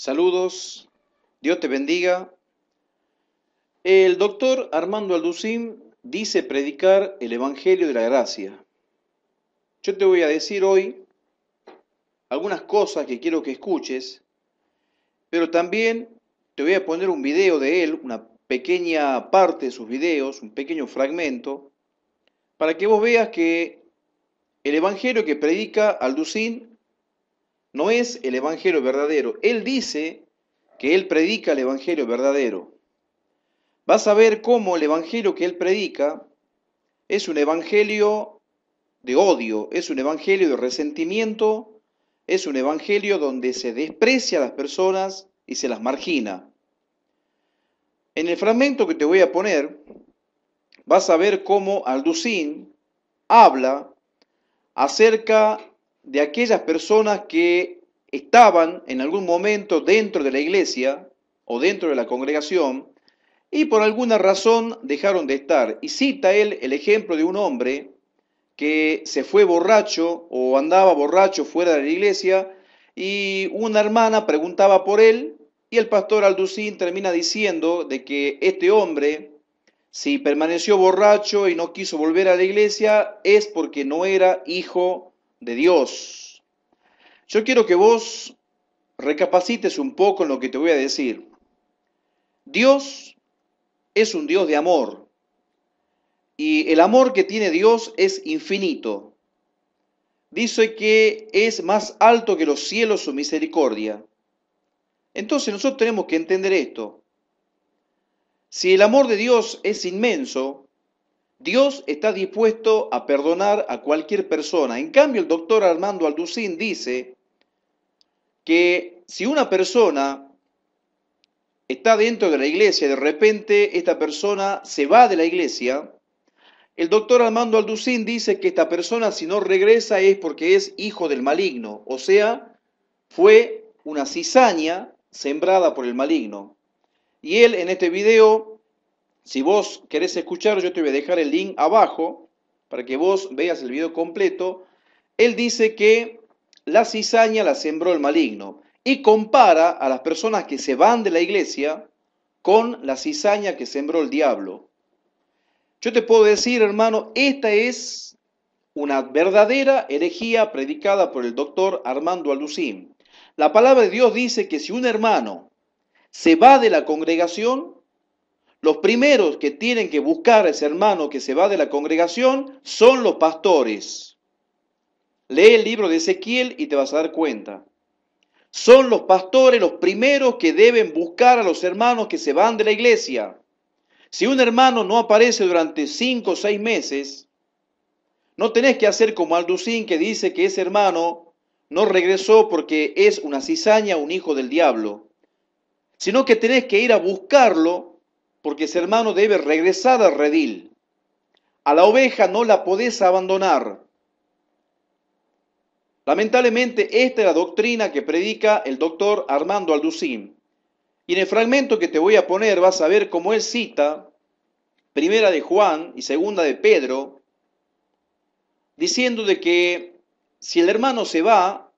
Saludos, Dios te bendiga. El doctor Armando Alducín dice predicar el Evangelio de la Gracia. Yo te voy a decir hoy algunas cosas que quiero que escuches, pero también te voy a poner un video de él, una pequeña parte de sus videos, un pequeño fragmento, para que vos veas que el Evangelio que predica Alducín no es el Evangelio verdadero. Él dice que él predica el Evangelio verdadero. Vas a ver cómo el evangelio que él predica es un evangelio de odio, es un evangelio de resentimiento, es un evangelio donde se desprecia a las personas y se las margina. En el fragmento que te voy a poner, vas a ver cómo Alducín habla acerca de aquellas personas que estaban en algún momento dentro de la iglesia o dentro de la congregación, y por alguna razón dejaron de estar. Y cita él el ejemplo de un hombre que se fue borracho o andaba borracho fuera de la iglesia y una hermana preguntaba por él y el pastor Alducín termina diciendo de que este hombre, si permaneció borracho y no quiso volver a la iglesia, es porque no era hijo de Dios. Yo quiero que vos recapacites un poco en lo que te voy a decir. Dios es un Dios de amor. Y el amor que tiene Dios es infinito. Dice que es más alto que los cielos su misericordia. Entonces nosotros tenemos que entender esto. Si el amor de Dios es inmenso, Dios está dispuesto a perdonar a cualquier persona. En cambio, el doctor Armando Alducín dice que si una persona está dentro de la iglesia y de repente esta persona se va de la iglesia, el doctor Armando Alducín dice que esta persona si no regresa es porque es hijo del maligno, o sea, fue una cizaña sembrada por el maligno. Y él en este video, si vos querés escuchar, yo te voy a dejar el link abajo para que vos veas el video completo. Él dice que la cizaña la sembró el maligno y compara a las personas que se van de la iglesia con la cizaña que sembró el diablo. Yo te puedo decir, hermano, esta es una verdadera herejía predicada por el doctor Armando Alducín. La palabra de Dios dice que si un hermano se va de la congregación, los primeros que tienen que buscar a ese hermano que se va de la congregación son los pastores. Lee el libro de Ezequiel y te vas a dar cuenta. Son los pastores los primeros que deben buscar a los hermanos que se van de la iglesia. Si un hermano no aparece durante 5 o 6 meses, no tenés que hacer como Alducín que dice que ese hermano no regresó porque es una cizaña, un hijo del diablo, sino que tenés que ir a buscarlo porque ese hermano debe regresar al redil. A la oveja no la podés abandonar. Lamentablemente esta es la doctrina que predica el doctor Armando Alducín. Y en el fragmento que te voy a poner vas a ver cómo él cita Primera de Juan y Segunda de Pedro, diciendo de que si el hermano se va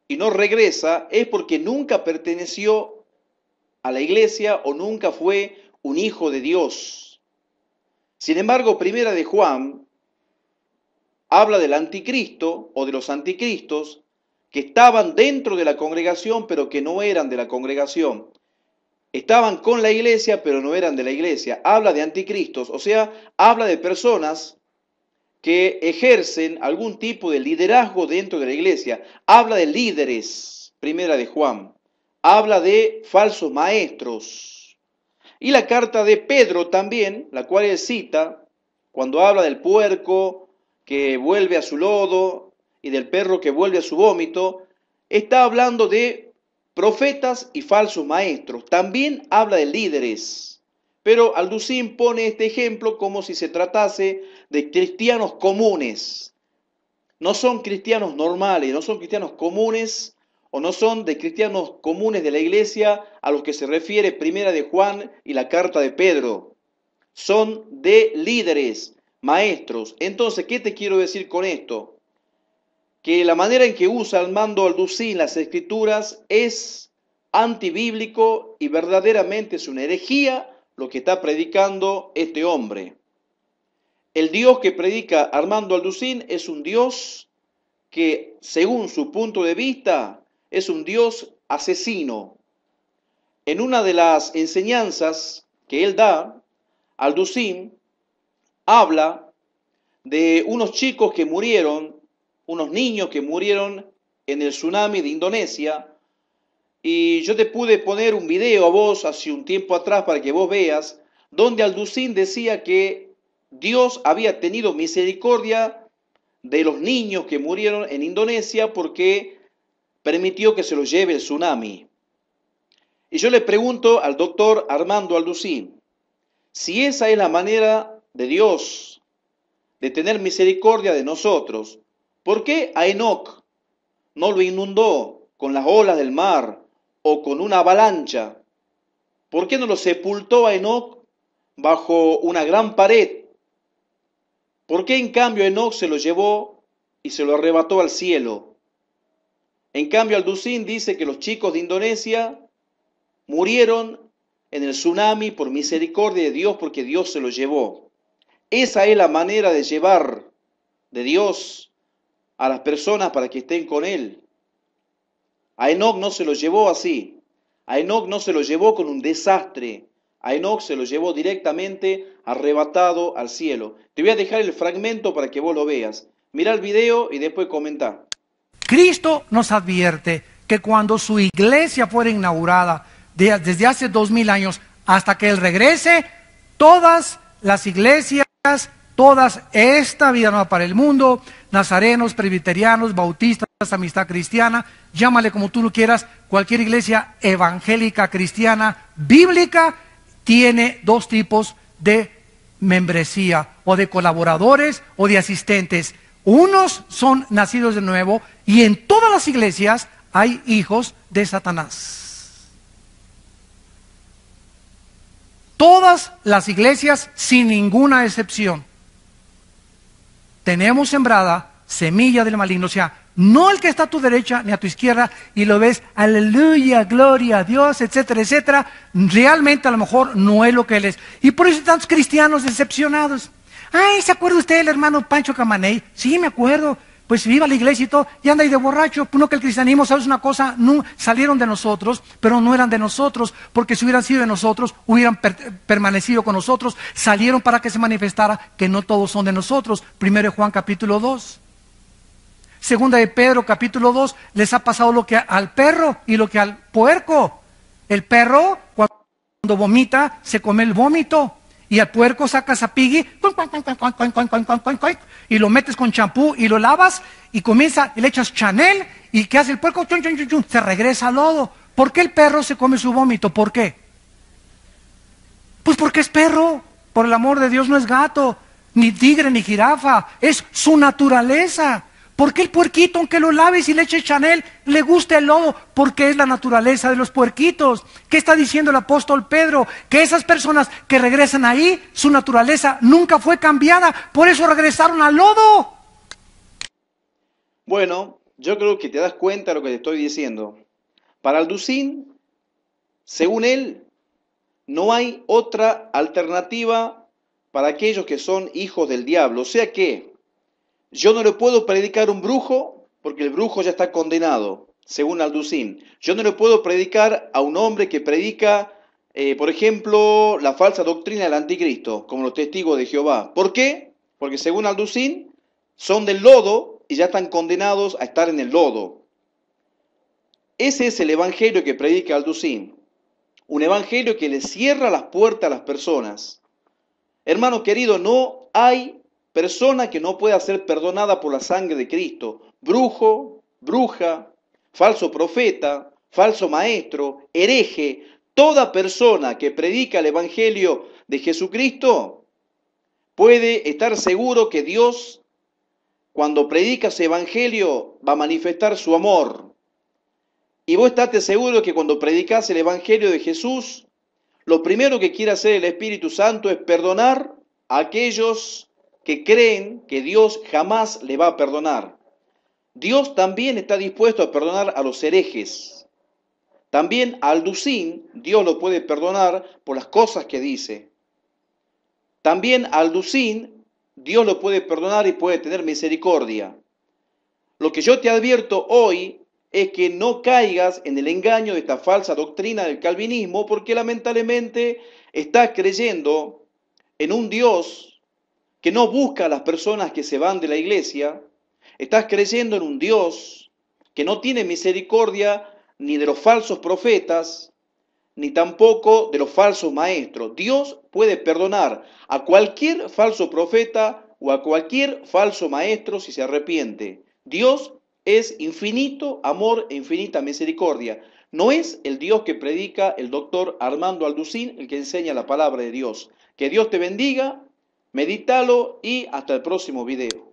y no regresa es porque nunca perteneció a la iglesia o nunca fue un hijo de Dios. Sin embargo, Primera de Juan habla del anticristo o de los anticristos que estaban dentro de la congregación pero que no eran de la congregación. Estaban con la iglesia pero no eran de la iglesia. Habla de anticristos, o sea, habla de personas que ejercen algún tipo de liderazgo dentro de la iglesia. Habla de líderes, Primera de Juan. Habla de falsos maestros. Y la carta de Pedro también, la cual él cita, cuando habla del puerco que vuelve a su lodo y del perro que vuelve a su vómito, está hablando de profetas y falsos maestros. También habla de líderes. Pero Alducín pone este ejemplo como si se tratase de cristianos comunes. No son cristianos normales, no son cristianos comunes o no son de cristianos comunes de la iglesia a los que se refiere Primera de Juan y la carta de Pedro. Son de líderes, maestros. Entonces, ¿qué te quiero decir con esto? Que la manera en que usa Armando Alducín las escrituras es antibíblico y verdaderamente es una herejía lo que está predicando este hombre. El Dios que predica Armando Alducín es un Dios que, según su punto de vista, es un Dios asesino. En una de las enseñanzas que él da, Alducín habla de unos chicos que murieron, unos niños que murieron en el tsunami de Indonesia, y yo te pude poner un video a vos hace un tiempo atrás para que vos veas, donde Alducín decía que Dios había tenido misericordia de los niños que murieron en Indonesia porque permitió que se los lleve el tsunami. Y yo le pregunto al doctor Armando Alducín, si esa es la manera de Dios de tener misericordia de nosotros, ¿por qué a Enoc no lo inundó con las olas del mar o con una avalancha? ¿Por qué no lo sepultó a Enoc bajo una gran pared? ¿Por qué en cambio Enoc se lo llevó y se lo arrebató al cielo? En cambio Alducín dice que los chicos de Indonesia murieron en el tsunami por misericordia de Dios porque Dios se los llevó. Esa es la manera de llevar de Dios a las personas para que estén con Él. A Enoc no se lo llevó así. A Enoc no se lo llevó con un desastre. A Enoc se lo llevó directamente arrebatado al cielo. Te voy a dejar el fragmento para que vos lo veas. Mira el video y después comenta. Cristo nos advierte que cuando su iglesia fuera inaugurada, desde hace 2000 años hasta que Él regrese, todas las iglesias, todas esta vida nueva para el mundo, nazarenos, presbiterianos, bautistas, amistad cristiana, llámale como tú lo quieras, cualquier iglesia evangélica, cristiana, bíblica, tiene dos tipos de membresía, o de colaboradores o de asistentes. Unos son nacidos de nuevo y en todas las iglesias hay hijos de Satanás. Todas las iglesias, sin ninguna excepción, tenemos sembrada semilla del maligno. O sea, no el que está a tu derecha ni a tu izquierda y lo ves, aleluya, gloria a Dios, etcétera, etcétera. Realmente a lo mejor no es lo que él es. Y por eso hay tantos cristianos decepcionados. Ay, ¿se acuerda usted del hermano Pancho Camaney? Sí, me acuerdo. Pues iba a la iglesia y todo, y anda ahí de borracho. Pues no, que el cristianismo, ¿sabes una cosa? No, salieron de nosotros, pero no eran de nosotros, porque si hubieran sido de nosotros, hubieran permanecido con nosotros. Salieron para que se manifestara que no todos son de nosotros. Primero de Juan capítulo 2. Segunda de Pedro capítulo 2, les ha pasado lo que al perro y lo que al puerco. El perro, cuando vomita, se come el vómito. Y al puerco sacas a Piggy y lo metes con champú y lo lavas y comienza y le echas Chanel y ¿qué hace el puerco? Chun, chun, chun, chun, se regresa al lodo. ¿Por qué el perro se come su vómito? ¿Por qué? Pues porque es perro. Por el amor de Dios, no es gato, ni tigre, ni jirafa. Es su naturaleza. ¿Por qué el puerquito, aunque lo laves y le eches Chanel, le gusta el lodo? Porque es la naturaleza de los puerquitos. ¿Qué está diciendo el apóstol Pedro? Que esas personas que regresan ahí, su naturaleza nunca fue cambiada. Por eso regresaron al lodo. Bueno, yo creo que te das cuenta de lo que te estoy diciendo. Para Alducín, según él, no hay otra alternativa para aquellos que son hijos del diablo. O sea que yo no le puedo predicar a un brujo porque el brujo ya está condenado, según Alducín. Yo no le puedo predicar a un hombre que predica, por ejemplo, la falsa doctrina del anticristo, como los testigos de Jehová. ¿Por qué? Porque según Alducín, son del lodo y ya están condenados a estar en el lodo. Ese es el evangelio que predica Alducín. Un evangelio que le cierra las puertas a las personas. Hermano querido, no hay persona que no pueda ser perdonada por la sangre de Cristo. Brujo, bruja, falso profeta, falso maestro, hereje, toda persona que predica el evangelio de Jesucristo puede estar seguro que Dios, cuando predica ese evangelio, va a manifestar su amor. Y vos estate seguro que cuando predicas el evangelio de Jesús, lo primero que quiere hacer el Espíritu Santo es perdonar a aquellos que creen que Dios jamás le va a perdonar. Dios también está dispuesto a perdonar a los herejes. También a Alducín Dios lo puede perdonar por las cosas que dice. También a Alducín Dios lo puede perdonar y puede tener misericordia. Lo que yo te advierto hoy es que no caigas en el engaño de esta falsa doctrina del calvinismo, porque lamentablemente estás creyendo en un Dios que no busca a las personas que se van de la iglesia. Estás creyendo en un Dios que no tiene misericordia ni de los falsos profetas, ni tampoco de los falsos maestros. Dios puede perdonar a cualquier falso profeta o a cualquier falso maestro si se arrepiente. Dios es infinito amor e infinita misericordia. No es el Dios que predica el doctor Armando Alducín el que enseña la palabra de Dios. Que Dios te bendiga, medítalo y hasta el próximo video.